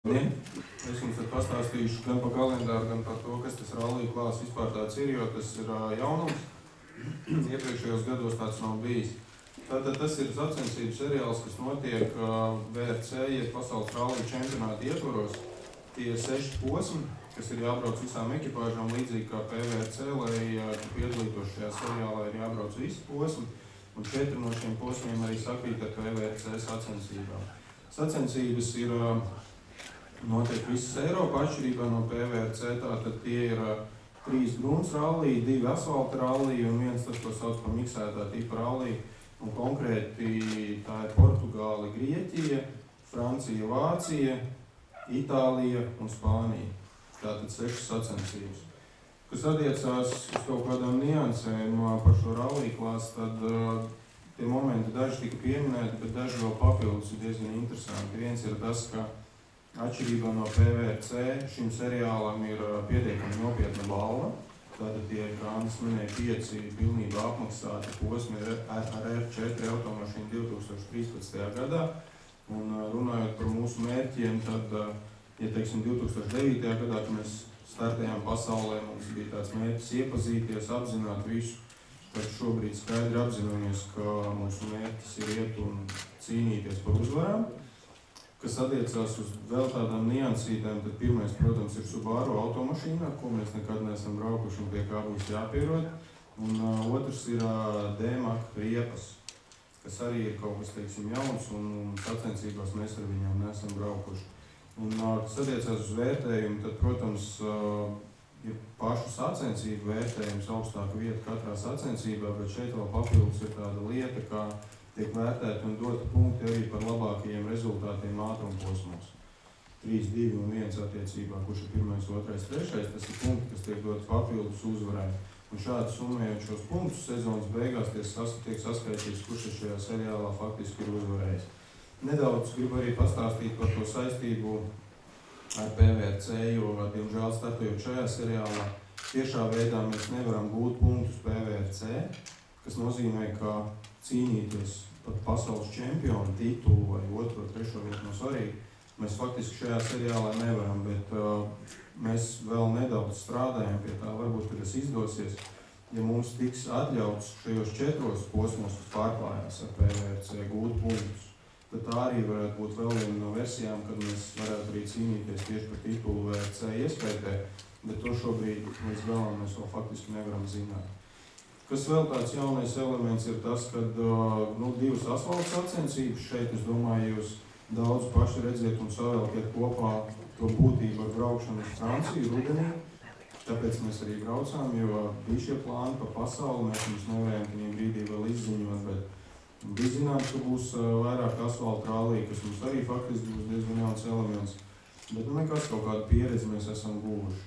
Es jums tad pastāstīšu gan par kalendāru, gan par to, kas tas rallija klāsts vispār tāds ir, jo tas ir jaunums. Iepriekšējos gados tāds nav bijis. Tātad tas ir sacensību seriāls, kas notiek VRC, jeb Pasaules rallija čempionāta ietvaros. Tie ir 6 posmi, kas ir jābrauc visām ekipāžām līdzīgi kā PVRC, lai piedalītos šajā seriālā ir jābrauc visi posmi. Un 4 no šiem posmiem arī sakrīt ar PVRC sacensībām. Sacensības ir notiek visas Eiropā, atšķirībā no PVRC, tātad tie ir 3 grunts rallija, 2 asfalta rallija un viens tas, ko sauc par miksētā tipa rallija. Un konkrēti tā ir Portugāla, Grieķija, Francija, Vācija, Itālija un Spānija. Tātad 6 sacensības. Kas attiecās uz kaut kādām niansēm par šo rallija klāstu, tad tie momenti daži tika pieminēti, bet daži vēl papildus ir diezgan interesanti. Viens ir tas, ka atšķirībā no PVRC šim seriālam ir pietiekami nopietna balva. Tātad tie, kā Andris minēja, 5 pilnībā apmaksāti posmi ar R4 automašīnu 2013. gadā. Un runājot par mūsu mērķiem, tad, ja teiksim 2009. gadā, kad mēs startējām pasaulē, mums bija tāds mērķis iepazīties, apzināt visu. Tad šobrīd skaidri apzināmies, ka mūsu mērķis ir iet un cīnīties par uzvarām. Kas attiecās uz vēl tādām niansītēm, tad pirmais, protams, ir Subaru automašīnā, ko mēs nekad neesam braukuši un pie kā būs jāpierod. Un otrs ir D-Mac riepas, kas arī ir kaut kas, teiksim, jauns un sacensībās mēs ar viņām neesam braukuši. Un kas attiecās uz vērtējumu, tad, protams, ir pašu sacensību vērtējums augstāka vieta katrā sacensībā, bet šeit vēl papildus ir tāda lieta, kā tiek vērtēti un doti punkti arī par labākajiem rezultātiem ātrumposmos. 3, 2 un 1 attiecībā, kurš ir 1, 2, 3. Tas ir punkti, kas tiek doti papildus uzvarai. Un šādi summējot šos punktus, sezonas beigās tiek saskaitīts, kurš šajā seriālā faktiski ir uzvarējis. Nedaudz gribu arī pastāstīt par to saistību ar PVRC, jo, diemžēl, startojot šajā seriālā, tiešā veidā mēs nevaram gūt punktus PVRC, kas nozīmē, ka cīnīties par pasaules čempionu titulu vai 2, 3 vietu no svarīgi. Mēs faktiski šajā seriālā nevaram, bet mēs vēl nedaudz strādājam pie tā, varbūt tas izdosies. Ja mums tiks atļauts šajos 4 posmos, kas pārklājās ar PVRC, gūt punktus, tad tā arī varētu būt vēl viena no versijām, kad mēs varētu arī cīnīties tieši par titulu VRC iespējai, bet to šobrīd līdz galam mēs vēl faktiski nevaram zināt. Kas vēl tāds jaunais elements ir tas, kad 2 asfalta sacensības šeit, es domāju, jūs daudz paši redziet un savēlkiet kopā to būtību ar braukšanu uz Franciju rudenī. Tāpēc mēs arī braucām, jo bija šie plāni pa pasauli, mēs mums nevarējām viņiem brīdī vēl izziņot, bet bija zināms, ka būs vairāk asfalta rallija, kas mums arī faktiski būs diezgan jauns elements. Bet nekas kaut kādu pieredzi mēs esam guvuši.